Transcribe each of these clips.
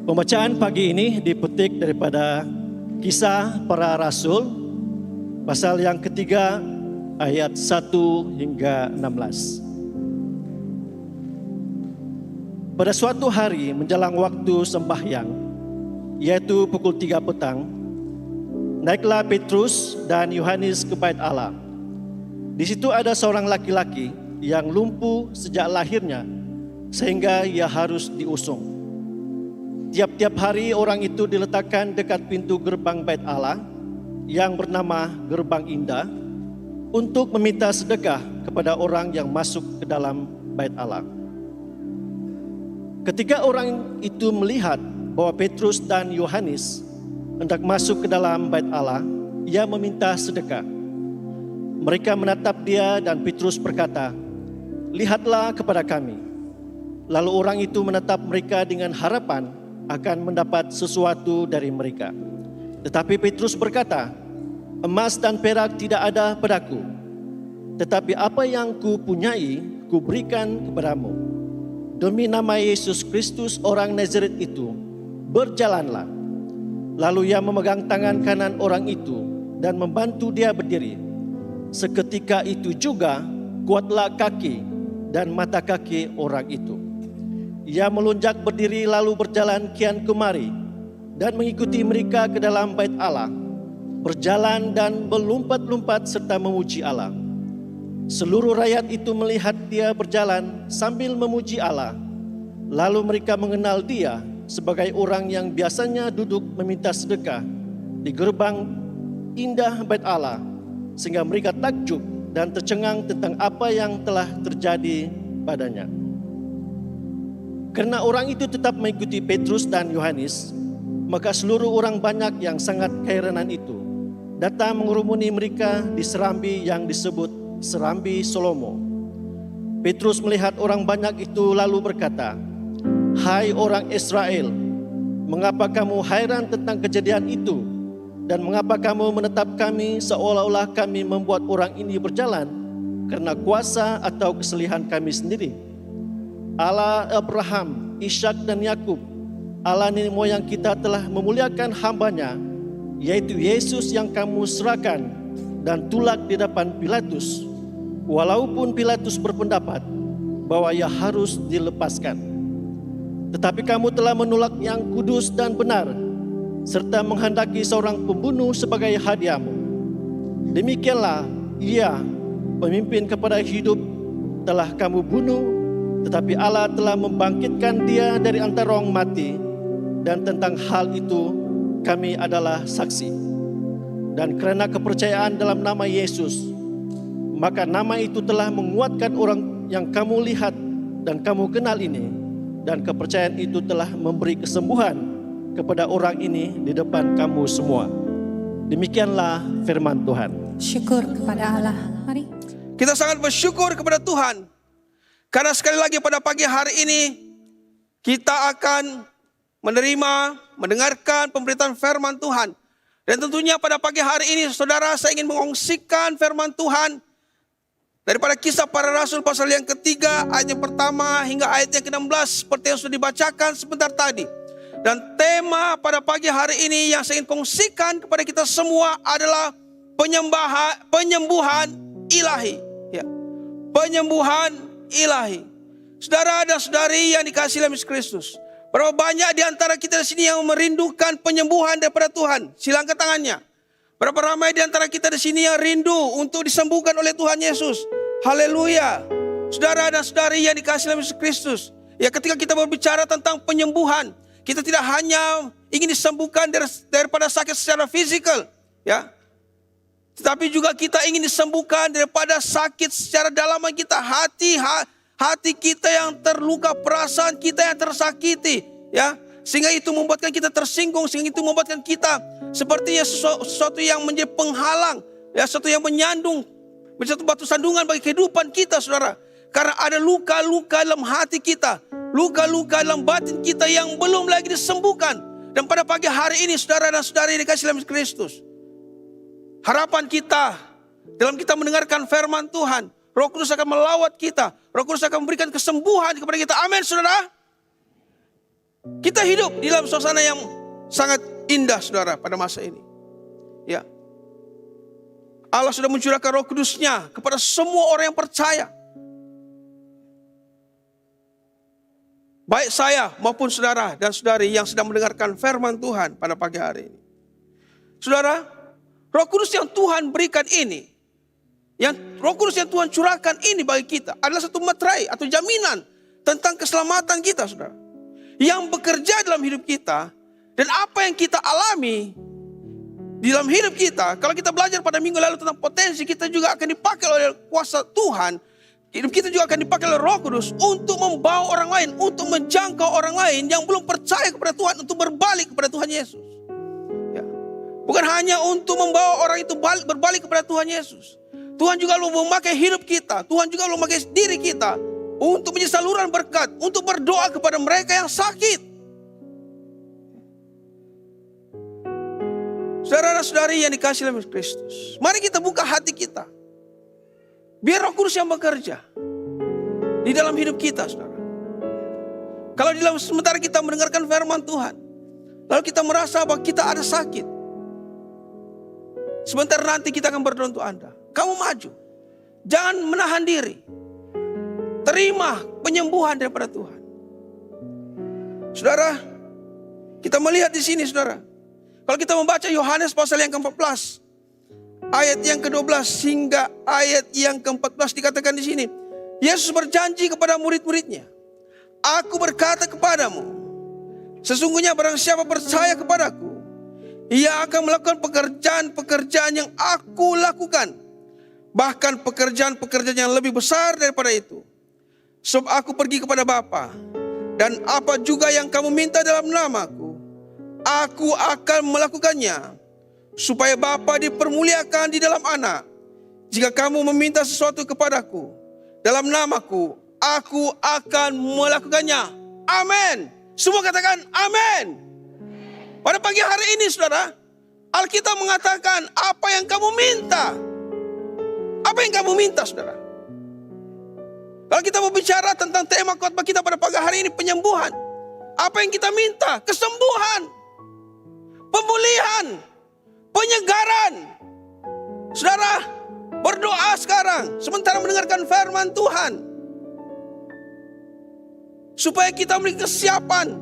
Pembacaan pagi ini dipetik daripada Kisah Para Rasul, pasal yang ketiga, ayat 1 hingga 16. Pada suatu hari menjelang waktu sembahyang, yaitu pukul 3 petang, naiklah Petrus dan Yohanes ke bait Allah. Di situ ada seorang laki-laki yang lumpuh sejak lahirnya, sehingga ia harus diusung. Tiap-tiap hari orang itu diletakkan dekat pintu gerbang bait Allah yang bernama Gerbang Indah untuk meminta sedekah kepada orang yang masuk ke dalam bait Allah. Ketika orang itu melihat bahwa Petrus dan Yohanes hendak masuk ke dalam bait Allah, ia meminta sedekah. Mereka menatap dia dan Petrus berkata, "Lihatlah kepada kami." Lalu orang itu menatap mereka dengan harapan akan mendapat sesuatu dari mereka. Tetapi Petrus berkata, "Emas dan perak tidak ada padaku, tetapi apa yang kupunyai kuberikan kepadamu. Demi nama Yesus Kristus orang Nazaret itu, berjalanlah." Lalu ia memegang tangan kanan orang itu dan membantu dia berdiri. Seketika itu juga kuatlah kaki dan mata kaki orang itu. Ia melonjak berdiri lalu berjalan kian kemari dan mengikuti mereka ke dalam bait Allah, berjalan dan melompat-lompat serta memuji Allah. Seluruh rakyat itu melihat dia berjalan sambil memuji Allah. Lalu mereka mengenal dia sebagai orang yang biasanya duduk meminta sedekah di gerbang indah bait Allah, sehingga mereka takjub dan tercengang tentang apa yang telah terjadi padanya. Karena orang itu tetap mengikuti Petrus dan Yohanes, maka seluruh orang banyak yang sangat keheranan itu datang mengerumuni mereka di serambi yang disebut Serambi Salomo. Petrus melihat orang banyak itu lalu berkata, "Hai orang Israel, mengapa kamu heran tentang kejadian itu? Dan mengapa kamu menetap kami seolah-olah kami membuat orang ini berjalan karena kuasa atau keselihan kami sendiri? Allah Abraham, Ishak dan Yakub, Allah nenek moyang kita telah memuliakan hambanya, yaitu Yesus yang kamu serahkan dan tulak di depan Pilatus, walaupun Pilatus berpendapat bahwa ia harus dilepaskan. Tetapi kamu telah menolak yang kudus dan benar, serta menghendaki seorang pembunuh sebagai hadiahmu. Demikianlah ia, pemimpin kepada hidup, telah kamu bunuh, tetapi Allah telah membangkitkan dia dari antara orang mati, dan tentang hal itu kami adalah saksi. Dan karena kepercayaan dalam nama Yesus, maka nama itu telah menguatkan orang yang kamu lihat dan kamu kenal ini, dan kepercayaan itu telah memberi kesembuhan kepada orang ini di depan kamu semua." Demikianlah firman Tuhan. Syukur kepada Allah. Mari. Kita sangat bersyukur kepada Tuhan. Karena sekali lagi pada pagi hari ini kita akan mendengarkan pemberitaan firman Tuhan. Dan tentunya pada pagi hari ini saudara, saya ingin mengongsikan firman Tuhan daripada Kisah Para Rasul pasal yang ketiga, ayat yang pertama hingga ayat yang ke-16 seperti yang sudah dibacakan sebentar tadi. Dan tema pada pagi hari ini yang saya ingin kongsikan kepada kita semua adalah penyembuhan ilahi. Ya. Penyembuhan ilahi. Saudara dan saudari yang dikasihi oleh Yesus Kristus, berapa banyak di antara kita di sini yang merindukan penyembuhan daripada Tuhan? Silang angkat tangannya. Berapa ramai di antara kita di sini yang rindu untuk disembuhkan oleh Tuhan Yesus? Haleluya. Saudara dan saudari yang dikasihi oleh Yesus Kristus, ya, ketika kita berbicara tentang penyembuhan, kita tidak hanya ingin disembuhkan daripada sakit secara fisikal, ya, tetapi juga kita ingin disembuhkan daripada sakit secara dalaman kita, hati kita yang terluka, perasaan kita yang tersakiti, ya, sehingga itu membuatkan kita tersinggung, sehingga itu membuatkan kita sepertinya sesuatu yang menjadi penghalang, ya, sesuatu yang menyandung, menjadi satu batu sandungan bagi kehidupan kita, saudara. Karena ada luka-luka dalam hati kita, luka-luka dalam batin kita yang belum lagi disembuhkan. Dan pada pagi hari ini, saudara dan saudari dikasihi oleh Kristus, harapan kita dalam kita mendengarkan firman Tuhan, Roh Kudus akan melawat kita, Roh Kudus akan memberikan kesembuhan kepada kita. Amin, saudara. Kita hidup di dalam suasana yang sangat indah, saudara, pada masa ini. Ya, Allah sudah mencurahkan Roh Kudus-Nya kepada semua orang yang percaya. Baik saya maupun saudara dan saudari yang sedang mendengarkan firman Tuhan pada pagi hari ini. Saudara, Roh Kudus yang Tuhan berikan ini, Roh Kudus yang Tuhan curahkan ini bagi kita adalah satu materai atau jaminan tentang keselamatan kita, saudara. Yang bekerja dalam hidup kita dan apa yang kita alami di dalam hidup kita. Kalau kita belajar pada minggu lalu tentang potensi, kita juga akan dipakai oleh kuasa Tuhan. Hidup kita juga akan dipakai oleh Roh Kudus untuk membawa orang lain, untuk menjangkau orang lain yang belum percaya kepada Tuhan, untuk berbalik kepada Tuhan Yesus. Ya. Bukan hanya untuk membawa orang itu berbalik kepada Tuhan Yesus. Tuhan juga mau memakai hidup kita, Tuhan juga mau memakai diri kita untuk menjadi saluran berkat, untuk berdoa kepada mereka yang sakit. Saudara-saudari yang dikasihi oleh Kristus, mari kita buka hati kita. Biar Roh Kudus yang bekerja di dalam hidup kita, saudara. Kalau di dalam sementara kita mendengarkan firman Tuhan, lalu kita merasa bahwa kita ada sakit, sebentar nanti kita akan berdoa untuk Anda. Kamu maju, jangan menahan diri. Terima penyembuhan daripada Tuhan. Saudara, kita melihat di sini, saudara. Kalau kita membaca Yohanes pasal yang ke-14, ayat yang ke-12 hingga ayat yang ke-14 dikatakan di sini, Yesus berjanji kepada murid-muridnya, "Aku berkata kepadamu, sesungguhnya barang siapa percaya kepadaku, ia akan melakukan pekerjaan-pekerjaan yang aku lakukan, bahkan pekerjaan-pekerjaan yang lebih besar daripada itu. Sebab aku pergi kepada Bapa, dan apa juga yang kamu minta dalam namaku, aku akan melakukannya, supaya Bapa dipermuliakan di dalam Anak. Jika kamu meminta sesuatu kepadaku dalam namaku, aku akan melakukannya." Amin. Semua katakan amin. Pada pagi hari ini, saudara, Alkitab mengatakan apa yang kamu minta. Apa yang kamu minta, saudara? Kalau kita berbicara tentang tema khotbah kita pada pagi hari ini, penyembuhan. Apa yang kita minta? Kesembuhan, pemulihan, penyegaran. Saudara, berdoa sekarang sementara mendengarkan firman Tuhan, supaya kita memiliki kesiapan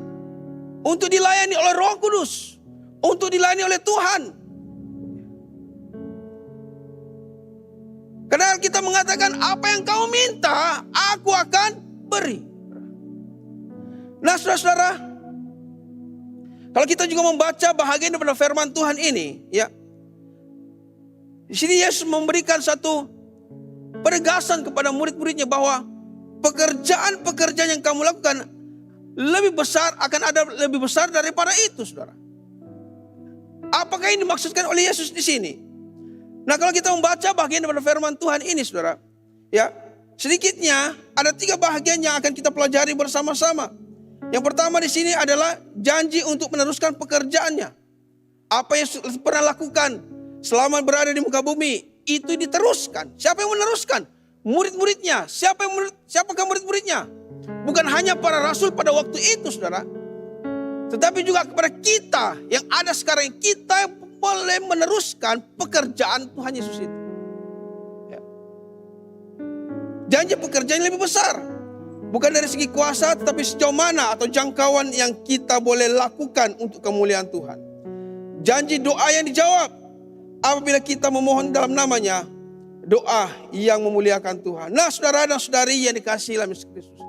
untuk dilayani oleh Roh Kudus, untuk dilayani oleh Tuhan. Karena kita mengatakan apa yang kau minta, aku akan beri. Nah, saudara-saudara, kalau kita juga membaca bahagian daripada firman Tuhan ini, ya, di sini Yesus memberikan satu penegasan kepada murid-muridnya bahwa pekerjaan-pekerjaan yang kamu lakukan lebih besar, akan ada lebih besar daripada itu, saudara. Apakah ini dimaksudkan oleh Yesus di sini? Nah, kalau kita membaca bagian daripada firman Tuhan ini, saudara, ya, sedikitnya ada 3 bahagian yang akan kita pelajari bersama-sama. Yang pertama di sini adalah janji untuk meneruskan pekerjaannya. Apa yang pernah lakukan selama berada di muka bumi, itu diteruskan. Siapa yang meneruskan? Murid-muridnya. Siapakah murid-muridnya? Bukan hanya para rasul pada waktu itu, saudara, tetapi juga kepada kita yang ada sekarang. Kita boleh meneruskan pekerjaan Tuhan Yesus itu. Ya. Janji pekerjaan yang lebih besar. Bukan dari segi kuasa, tetapi sejauh mana atau jangkauan yang kita boleh lakukan untuk kemuliaan Tuhan. Janji doa yang dijawab apabila kita memohon dalam namanya, doa yang memuliakan Tuhan. Nah, saudara dan saudari yang dikasihi dalam Yesus Kristus,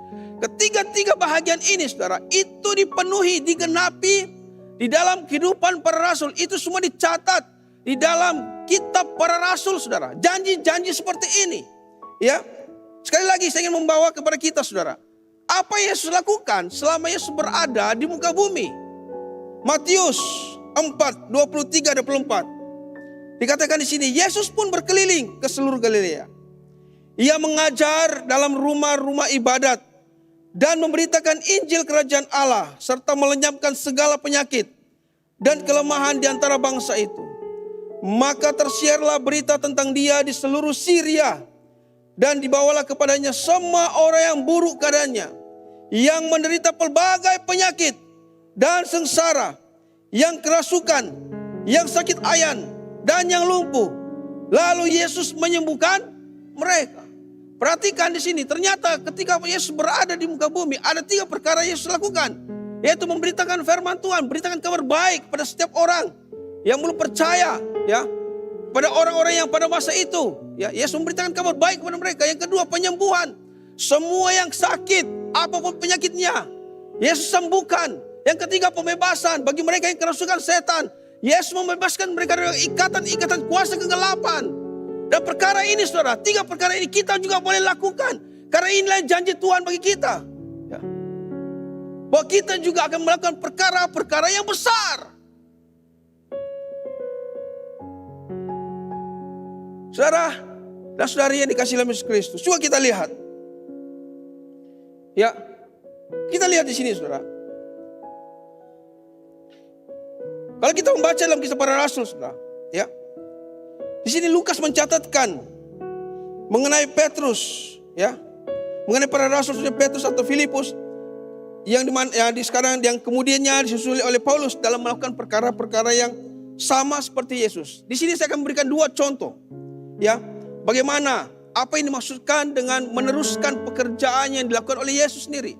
ketiga-tiga bahagian ini, saudara, itu dipenuhi, digenapi di dalam kehidupan para rasul. Itu semua dicatat di dalam kitab para rasul, saudara. Janji-janji seperti ini, ya. Sekali lagi saya ingin membawa kepada kita, saudara, apa Yesus lakukan selama Yesus berada di muka bumi. Matius 4, 23-24. Dikatakan di sini, Yesus pun berkeliling ke seluruh Galilea. Ia mengajar dalam rumah-rumah ibadat dan memberitakan Injil Kerajaan Allah, serta melenyapkan segala penyakit dan kelemahan di antara bangsa itu. Maka tersiarlah berita tentang dia di seluruh Syria, dan dibawalah kepadanya semua orang yang buruk keadaannya, yang menderita pelbagai penyakit, dan sengsara, yang kerasukan, yang sakit ayan, dan yang lumpuh. Lalu Yesus menyembuhkan mereka. Perhatikan di sini, ternyata ketika Yesus berada di muka bumi, ada 3 perkara Yesus lakukan, yaitu memberitakan firman Tuhan, beritakan kabar baik pada setiap orang yang belum percaya, ya, pada orang-orang yang pada masa itu, ya, Yesus memberitakan kabar baik kepada mereka. Yang kedua, penyembuhan. Semua yang sakit, apapun penyakitnya, Yesus sembuhkan. Yang ketiga, pembebasan bagi mereka yang kerasukan setan. Yesus membebaskan mereka dari ikatan-ikatan kuasa kegelapan. Dan perkara ini, saudara, 3 perkara ini kita juga boleh lakukan. Karena inilah janji Tuhan bagi kita, ya, bahwa kita juga akan melakukan perkara-perkara yang besar. Saudara dan saudari yang dikasihi dalam Yesus Kristus, coba kita lihat. Ya, kita lihat di sini, saudara. Kalau kita membaca dalam Kisah Para Rasul, saudara, ya, di sini Lukas mencatatkan mengenai Petrus, ya, mengenai para rasul seperti Petrus atau Filipus, yang sekarang yang kemudiannya disusuli oleh Paulus dalam melakukan perkara-perkara yang sama seperti Yesus. Di sini saya akan memberikan 2 contoh, ya, bagaimana apa yang dimaksudkan dengan meneruskan pekerjaan yang dilakukan oleh Yesus sendiri.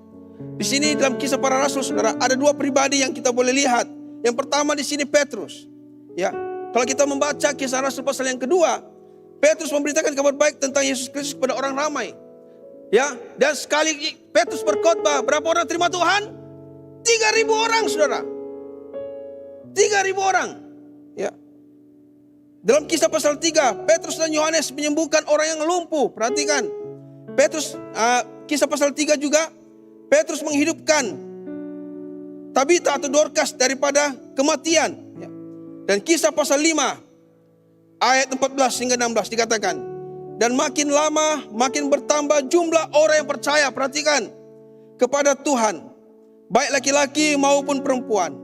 Di sini dalam Kisah Para Rasul, saudara, ada 2 pribadi yang kita boleh lihat. Yang pertama di sini Petrus, ya. Kalau kita membaca Kisah Rasul pasal yang kedua, Petrus memberitakan kabar baik tentang Yesus Kristus kepada orang ramai. Ya, dan sekali Petrus berkhotbah, berapa orang terima Tuhan? 3.000 orang, saudara. 3.000 orang. Ya. Dalam Kisah pasal 3, Petrus dan Yohanes menyembuhkan orang yang lumpuh. Perhatikan. Kisah pasal 3 juga, Petrus menghidupkan Tabita atau Dorcas daripada kematian. Dan Kisah pasal 5 ayat 14 hingga 16 dikatakan, dan makin lama makin bertambah jumlah orang yang percaya, perhatikan, kepada Tuhan, baik laki-laki maupun perempuan.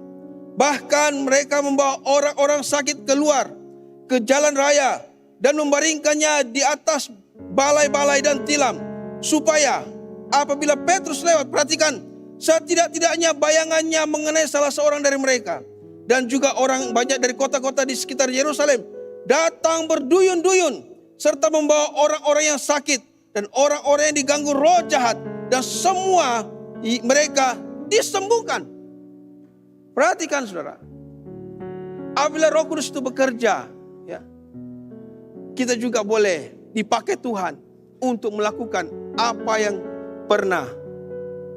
Bahkan mereka membawa orang-orang sakit keluar ke jalan raya dan membaringkannya di atas balai-balai dan tilam, supaya apabila Petrus lewat, perhatikan, setidak-tidaknya bayangannya mengenai salah seorang dari mereka. Dan juga orang banyak dari kota-kota di sekitar Yerusalem datang berduyun-duyun, serta membawa orang-orang yang sakit dan orang-orang yang diganggu roh jahat, dan semua mereka disembuhkan. Perhatikan, saudara, apabila Roh Kudus itu bekerja, ya, kita juga boleh dipakai Tuhan untuk melakukan apa yang pernah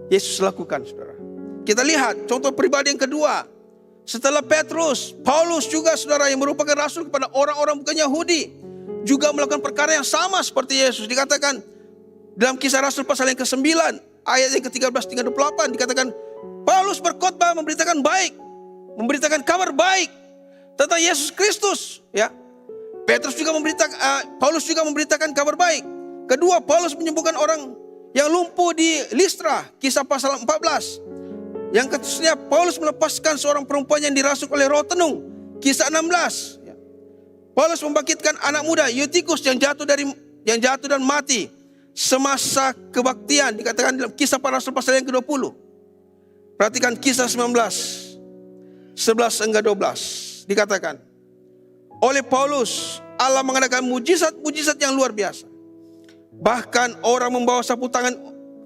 Yesus lakukan, saudara. Kita lihat contoh pribadi yang kedua. Setelah Petrus, Paulus juga, saudara, yang merupakan rasul kepada orang-orang bukan Yahudi, juga melakukan perkara yang sama seperti Yesus. Dikatakan dalam Kisah Rasul pasal yang ke-9 ayat yang ke-13 hingga 28, dikatakan Paulus berkhotbah memberitakan memberitakan kabar baik tentang Yesus Kristus, ya. Paulus juga memberitakan kabar baik. Kedua, Paulus menyembuhkan orang yang lumpuh di Listra, Kisah pasal 14. Yang ketiga, Paulus melepaskan seorang perempuan yang dirasuk oleh roh tenung, Kisah 16. Paulus membangkitkan anak muda Eutikus yang jatuh dan mati semasa kebaktian, dikatakan dalam Kisah Para Rasul pasal yang ke-20. Perhatikan Kisah 19 11 hingga 12, dikatakan oleh Paulus Allah mengadakan mujizat-mujizat yang luar biasa. Bahkan orang membawa sapu tangan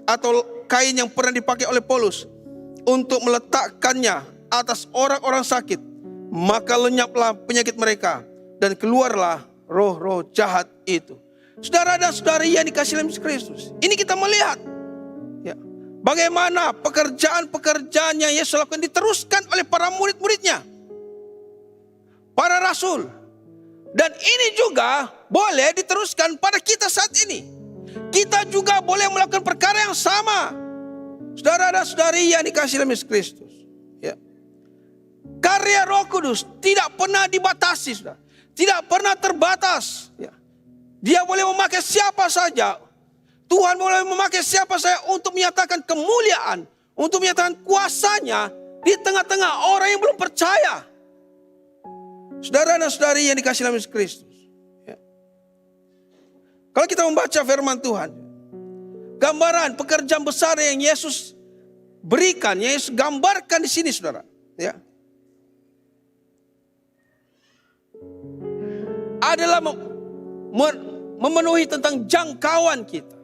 atau kain yang pernah dipakai oleh Paulus untuk meletakkannya atas orang-orang sakit, maka lenyaplah penyakit mereka dan keluarlah roh-roh jahat itu. Saudara dan saudari yang dikasihi oleh Yesus Kristus, ini kita melihat, ya, bagaimana pekerjaan-pekerjaan yang Yesus lakukan diteruskan oleh para murid-muridnya, para rasul. Dan ini juga boleh diteruskan pada kita saat ini. Kita juga boleh melakukan perkara yang sama. Saudara dan saudari yang dikasihi oleh Yesus Kristus, ya. Karya Roh Kudus tidak pernah dibatasi, saudara. Tidak pernah terbatas, ya. Dia boleh memakai siapa saja. Tuhan boleh memakai siapa saja untuk menyatakan kemuliaan, untuk menyatakan kuasanya di tengah-tengah orang yang belum percaya. Saudara dan saudari yang dikasihi oleh Yesus Kristus, ya. Kalau kita membaca firman Tuhan, gambaran pekerjaan besar yang Yesus berikan, yang Yesus gambarkan di sini, saudara. Ya. Adalah memenuhi tentang jangkauan kita.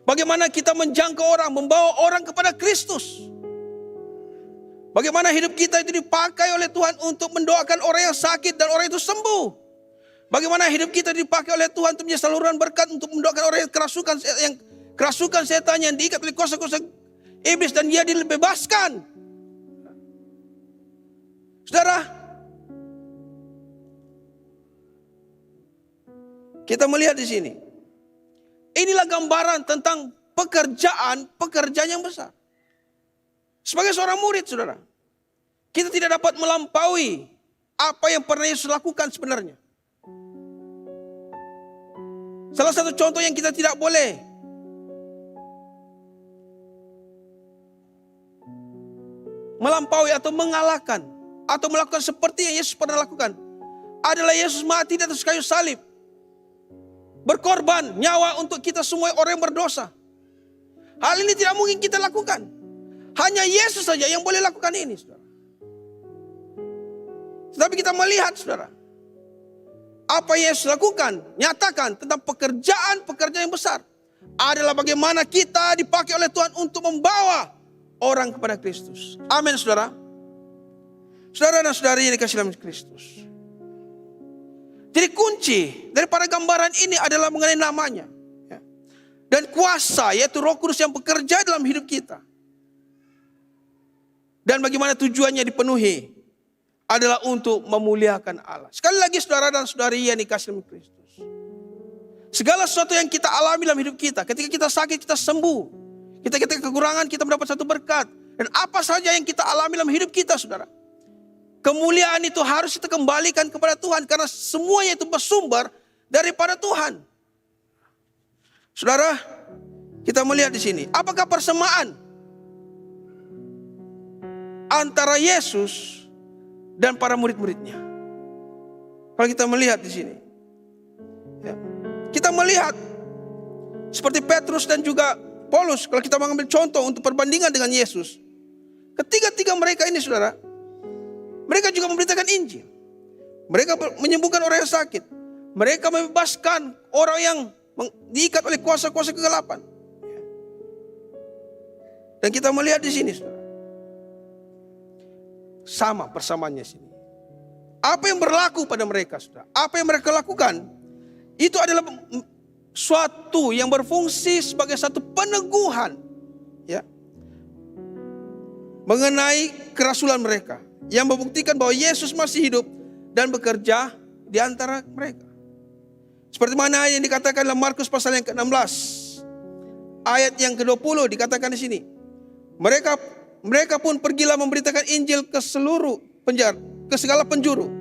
Bagaimana kita menjangkau orang, membawa orang kepada Kristus. Bagaimana hidup kita itu dipakai oleh Tuhan untuk mendoakan orang yang sakit dan orang itu sembuh. Bagaimana hidup kita dipakai oleh Tuhan untuk menjadi saluran berkat untuk mendoakan orang yang kerasukan setan yang diikat oleh kuasa-kuasa iblis dan dia dibebaskan. Saudara, kita melihat di sini. Inilah gambaran tentang pekerjaan yang besar. Sebagai seorang murid, saudara, kita tidak dapat melampaui apa yang pernah Yesus lakukan sebenarnya. Salah satu contoh yang kita tidak boleh melampaui atau mengalahkan atau melakukan seperti yang Yesus pernah lakukan adalah Yesus mati di atas kayu salib. Berkorban nyawa untuk kita semua orang yang berdosa. Hal ini tidak mungkin kita lakukan. Hanya Yesus saja yang boleh lakukan ini, saudara. Tetapi kita melihat, saudara, apa yang Yesus lakukan, nyatakan tentang pekerjaan yang besar adalah bagaimana kita dipakai oleh Tuhan untuk membawa orang kepada Kristus. Amin, saudara. Saudara dan saudari yang dikasihi dalam Kristus. Jadi kunci daripada gambaran ini adalah mengenai namanya. Dan kuasa, yaitu Roh Kudus yang bekerja dalam hidup kita. Dan bagaimana tujuannya dipenuhi adalah untuk memuliakan Allah. Sekali lagi saudara dan saudari yang dikasihi dalam Kristus. Segala sesuatu yang kita alami dalam hidup kita, ketika kita sakit kita sembuh. Kita kekurangan kita mendapat satu berkat. Dan apa saja yang kita alami dalam hidup kita, saudara. Kemuliaan itu harus kita kembalikan kepada Tuhan. Karena semuanya itu bersumber daripada Tuhan. Saudara, kita melihat di sini. Apakah persamaan antara Yesus dan para murid-muridnya? Kalau kita melihat di sini. Ya, kita melihat seperti Petrus dan juga Paulus. Kalau kita mengambil contoh untuk perbandingan dengan Yesus. Ketiga-tiga mereka ini, saudara, mereka juga memberitakan Injil. Mereka menyembuhkan orang yang sakit. Mereka membebaskan orang yang diikat oleh kuasa-kuasa kegelapan. Dan kita melihat di sini, saudara, sama persamaannya sini. Apa yang berlaku pada mereka, saudara? Apa yang mereka lakukan? Itu adalah suatu yang berfungsi sebagai satu peneguhan, ya, mengenai kerasulan mereka. Yang membuktikan bahwa Yesus masih hidup dan bekerja di antara mereka. Seperti mana yang dikatakan dalam Markus pasal yang ke-16. Ayat yang ke-20 dikatakan di sini. Mereka pun pergilah memberitakan Injil ke seluruh penjara, ke segala penjuru.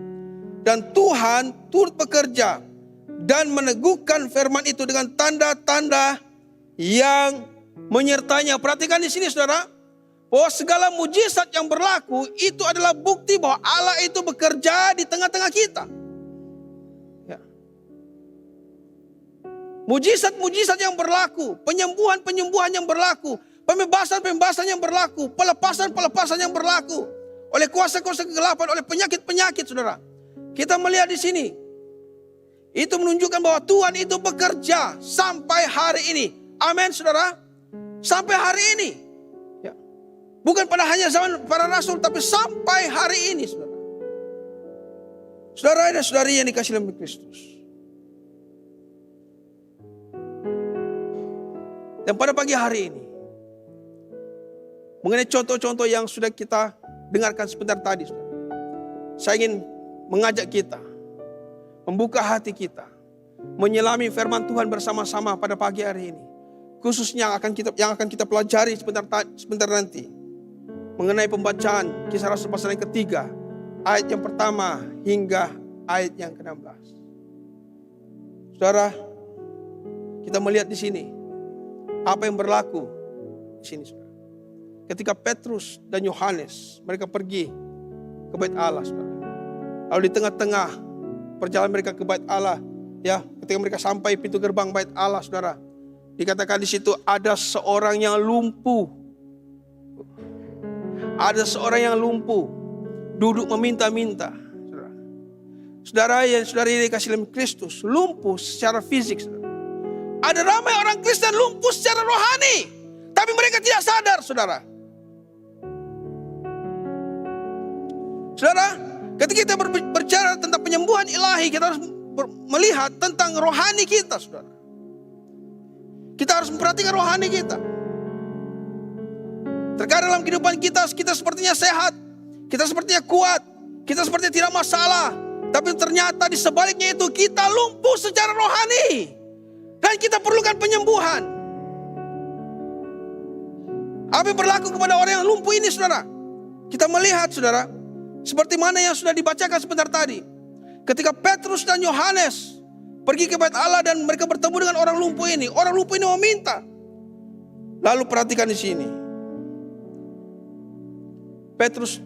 Dan Tuhan turut bekerja dan meneguhkan firman itu dengan tanda-tanda yang menyertainya. Perhatikan di sini, saudara, bahwa segala mujizat yang berlaku itu adalah bukti bahwa Allah itu bekerja di tengah-tengah kita. Ya. Mujizat-mujizat yang berlaku, penyembuhan-penyembuhan yang berlaku, pembebasan-pembebasan yang berlaku, pelepasan-pelepasan yang berlaku oleh kuasa-kuasa kegelapan, oleh penyakit-penyakit, saudara. Kita melihat di sini. Itu menunjukkan bahwa Tuhan itu bekerja sampai hari ini. Amin, saudara. Sampai hari ini. Bukan pada hanya zaman para rasul, tapi sampai hari ini, saudara. Saudara dan saudari yang dikasihi dalam Kristus. Dan pada pagi hari ini, mengenai contoh-contoh yang sudah kita dengarkan sebentar tadi, saudara, saya ingin mengajak kita, membuka hati kita, menyelami firman Tuhan bersama-sama pada pagi hari ini. Khususnya yang akan kita pelajari sebentar nanti. Mengenai pembacaan Kisah Rasul pasal yang ketiga, ayat yang pertama hingga ayat yang ke-16. Saudara, kita melihat di sini apa yang berlaku di sini, saudara. Ketika Petrus dan Yohanes mereka pergi ke bait Allah, saudara. Lalu di tengah-tengah perjalanan mereka ke bait Allah, ya, ketika mereka sampai pintu gerbang bait Allah, saudara, dikatakan di situ ada seorang yang lumpuh Ada seorang yang lumpuh, duduk meminta-minta. Saudara yang saudari dikasih dalam Kristus, lumpuh secara fisik. Saudara. Ada ramai orang Kristen lumpuh secara rohani, tapi mereka tidak sadar, saudara. Saudara, ketika kita berbicara tentang penyembuhan ilahi, kita harus melihat tentang rohani kita, saudara. Kita harus memperhatikan rohani kita. Terkadang dalam kehidupan kita sepertinya sehat, kita sepertinya kuat, kita sepertinya tidak masalah. Tapi ternyata di sebaliknya itu kita lumpuh secara rohani. Dan kita perlukan penyembuhan. Apa yang berlaku kepada orang yang lumpuh ini, saudara? Kita melihat, saudara, seperti mana yang sudah dibacakan sebentar tadi. Ketika Petrus dan Yohanes pergi ke bait Allah dan mereka bertemu dengan orang lumpuh ini. Orang lumpuh ini meminta. Lalu perhatikan di sini. Petrus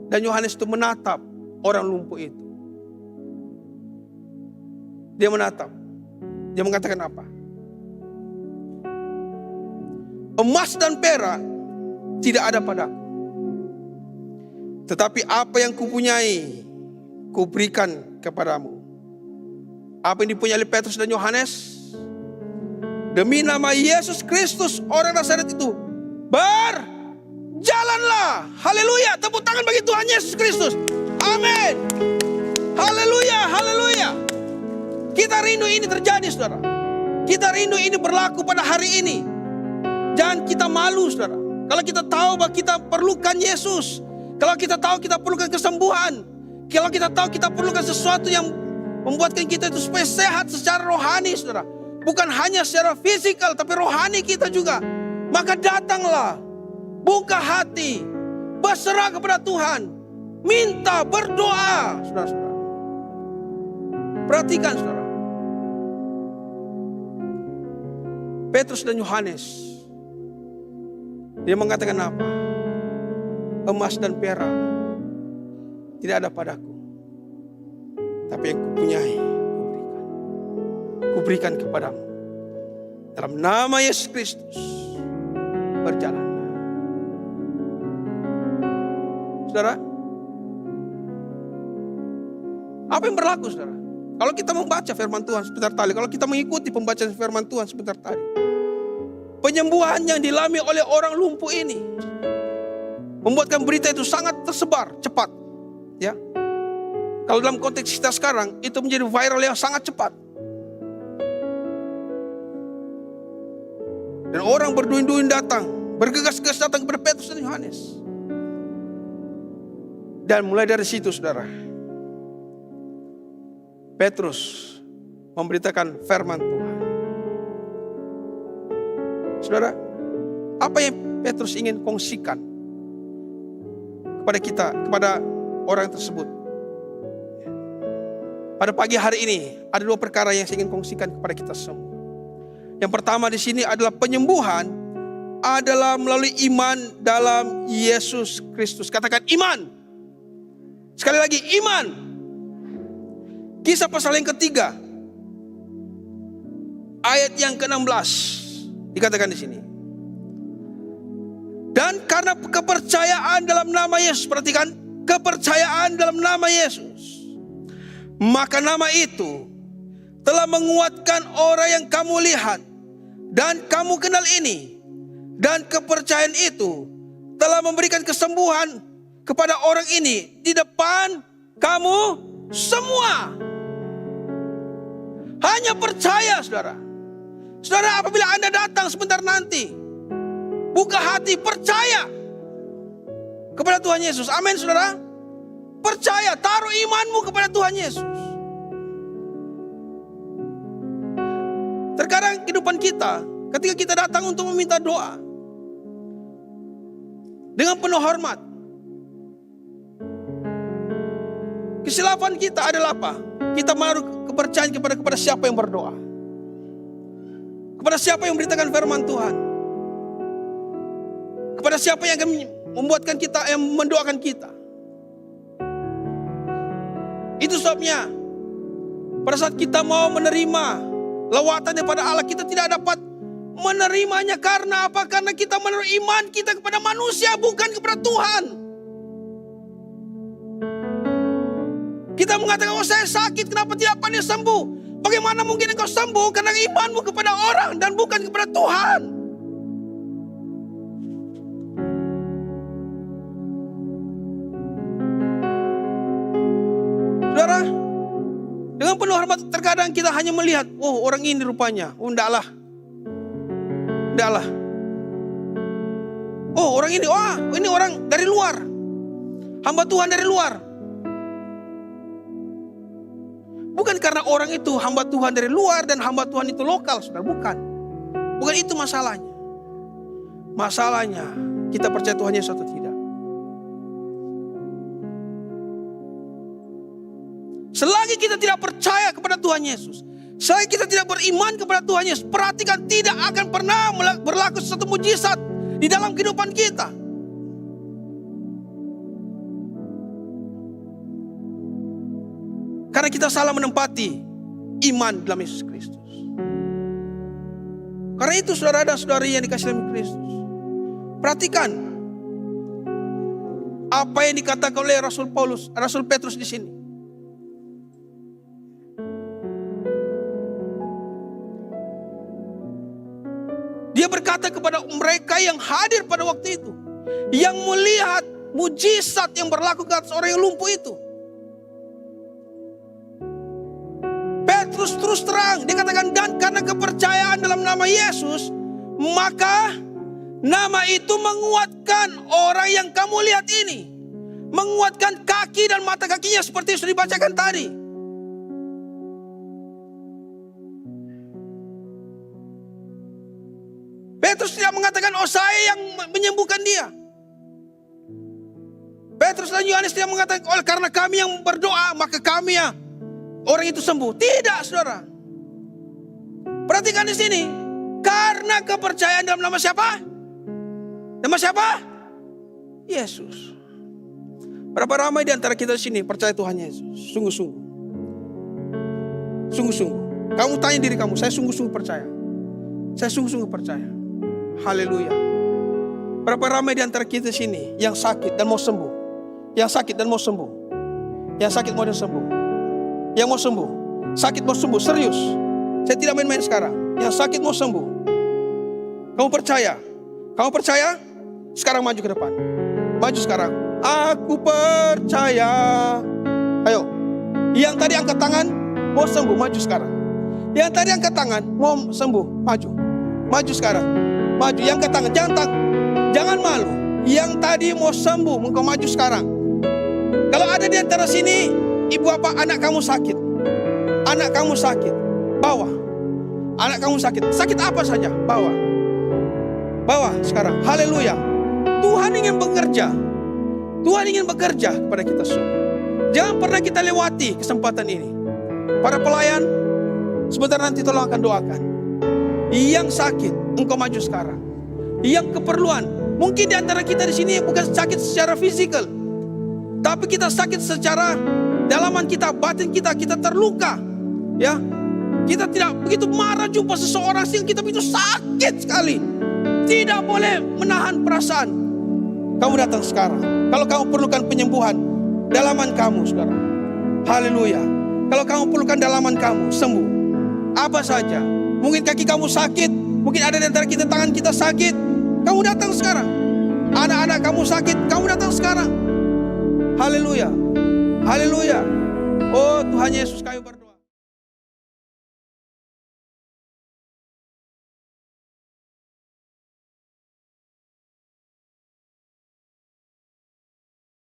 dan Yohanes itu menatap orang lumpuh itu. Dia menatap. Dia mengatakan apa? Emas dan perak tidak ada padaku. Tetapi apa yang kupunyai, kuberikan kepadamu. Apa yang dipunyai oleh Petrus dan Yohanes? Demi nama Yesus Kristus, orang Nazaret itu, berjalanlah. Haleluya. Tepuk tangan bagi Tuhan Yesus Kristus. Amin. Haleluya, haleluya. Kita rindu ini terjadi, saudara. Kita rindu ini berlaku pada hari ini. Jangan kita malu, saudara. Kalau kita tahu bahwa kita perlukan Yesus. Kalau kita tahu kita perlukan kesembuhan. Kalau kita tahu kita perlukan sesuatu yang membuatkan kita itu supaya sehat secara rohani, saudara. Bukan hanya secara fisikal, tapi rohani kita juga. Maka datanglah. Buka hati. Berserah kepada Tuhan. Minta, berdoa, saudara-saudara. Perhatikan, saudara. Petrus dan Yohanes, dia mengatakan apa? Emas dan perak tidak ada padaku, tapi yang kupunyai kuberikan kepadamu. Dalam nama Yesus Kristus, berjalan. Saudara, apa yang berlaku, saudara? Kalau kita membaca firman Tuhan sebentar tadi, kalau kita mengikuti pembacaan firman Tuhan sebentar tadi, penyembuhan yang dialami oleh orang lumpuh ini membuatkan berita itu sangat tersebar cepat, ya. Kalau dalam konteks kita sekarang, itu menjadi viral yang sangat cepat. Dan orang berduin-duin datang, bergegas-gegas datang kepada Petrus dan Yohanes. Dan mulai dari situ, saudara, Petrus memberitakan firman Tuhan. Saudara, apa yang Petrus ingin kongsikan kepada kita, kepada orang tersebut? Pada pagi hari ini ada dua perkara yang saya ingin kongsikan kepada kita semua. Yang pertama di sini adalah penyembuhan adalah melalui iman dalam Yesus Kristus. Katakan iman. Sekali lagi iman. Kisah pasal yang ketiga, ayat yang ke-16 dikatakan di sini. Dan karena kepercayaan dalam nama Yesus, perhatikan, kepercayaan dalam nama Yesus, maka nama itu telah menguatkan orang yang kamu lihat dan kamu kenal ini. Dan kepercayaan itu telah memberikan kesembuhan kepada orang ini di depan kamu semua. Hanya percaya, saudara. Saudara, apabila Anda datang sebentar nanti, buka hati, percaya kepada Tuhan Yesus. Amin, saudara. Percaya, taruh imanmu kepada Tuhan Yesus. Terkadang kehidupan kita, ketika kita datang untuk meminta doa dengan penuh hormat, kesilapan kita adalah apa? Kita menaruh kepercayaan kepada siapa yang berdoa, kepada siapa yang memberitakan firman Tuhan, kepada siapa yang akan membuatkan kita, yang mendoakan kita. Itu sebabnya pada saat kita mau menerima lawatan daripada Allah, kita tidak dapat menerimanya karena apa? Karena kita menaruh iman kita kepada manusia, bukan kepada Tuhan. Kita mengatakan, oh saya sakit, kenapa tidak pandai sembuh? Bagaimana mungkin engkau sembuh? Karena imanmu kepada orang dan bukan kepada Tuhan. Saudara, dengan penuh hormat terkadang kita hanya melihat, oh orang ini rupanya, oh ndaklah. Oh orang ini, ini orang dari luar. Hamba Tuhan dari luar. Bukan karena orang itu hamba Tuhan dari luar dan hamba Tuhan itu lokal, saudara. Bukan. Bukan itu masalahnya. Masalahnya, kita percaya Tuhan Yesus atau tidak. Selagi kita tidak percaya kepada Tuhan Yesus, selagi kita tidak beriman kepada Tuhan Yesus, perhatikan tidak akan pernah berlaku sesuatu mujizat di dalam kehidupan kita. Karena kita salah menempati iman dalam Yesus Kristus. Karena itu saudara dan saudari yang dikasihi dalam Kristus, perhatikan apa yang dikatakan oleh Rasul Petrus di sini. Dia berkata kepada mereka yang hadir pada waktu itu, yang melihat mujizat yang berlaku ke atas orang yang lumpuh itu. Petrus terus terang, dia katakan, dan karena kepercayaan dalam nama Yesus, maka nama itu menguatkan orang yang kamu lihat ini. Menguatkan kaki dan mata kakinya seperti yang sudah dibacakan tadi. Petrus tidak mengatakan, oh saya yang menyembuhkan dia. Petrus dan Yohanes tidak mengatakan, oh karena kami yang berdoa, maka kami ya orang itu sembuh. Tidak, saudara. Perhatikan di sini. Karena kepercayaan dalam nama siapa? Nama siapa? Yesus. Berapa ramai di antara kita di sini percaya Tuhan Yesus? Sungguh-sungguh. Sungguh-sungguh. Kamu tanya diri kamu, saya sungguh-sungguh percaya. Saya sungguh-sungguh percaya. Haleluya. Berapa ramai di antara kita sini yang sakit dan mau sembuh? Yang sakit dan mau sembuh. Yang sakit mau sembuh. Yang mau sembuh. Sakit mau sembuh, serius. Saya tidak main-main sekarang. Yang sakit mau sembuh. Kamu percaya? Kamu percaya? Sekarang maju ke depan. Maju sekarang. Aku percaya. Ayo. Yang tadi angkat tangan mau sembuh, maju sekarang. Yang tadi angkat tangan mau sembuh, maju. Maju sekarang. Maju, yang angkat tangan, jangan takut. Jangan malu. Yang tadi mau sembuh, engkau maju sekarang. Kalau ada di antara sini, ibu apa anak kamu sakit. Anak kamu sakit, bawa. Anak kamu sakit, sakit apa saja, bawa. Bawa sekarang, haleluya. Tuhan ingin bekerja. Tuhan ingin bekerja kepada kita semua. Jangan pernah kita lewati kesempatan ini. Para pelayan, sebentar nanti tolong akan doakan. Yang sakit, engkau maju sekarang. Yang keperluan, mungkin di antara kita di sini bukan sakit secara fisikal, tapi kita sakit secara dalaman kita, batin kita terluka. Ya, kita tidak begitu marah jumpa seseorang sehingga kita begitu sakit sekali. Tidak boleh menahan perasaan. Kamu datang sekarang. Kalau kamu perlukan penyembuhan dalaman kamu, saudara. Haleluya. Kalau kamu perlukan dalaman kamu sembuh, apa saja. Mungkin kaki kamu sakit, mungkin ada di antara kita tangan kita sakit. Kamu datang sekarang. Anak-anak kamu sakit, kamu datang sekarang. Haleluya. Haleluya. Oh Tuhan Yesus, kami berdoa.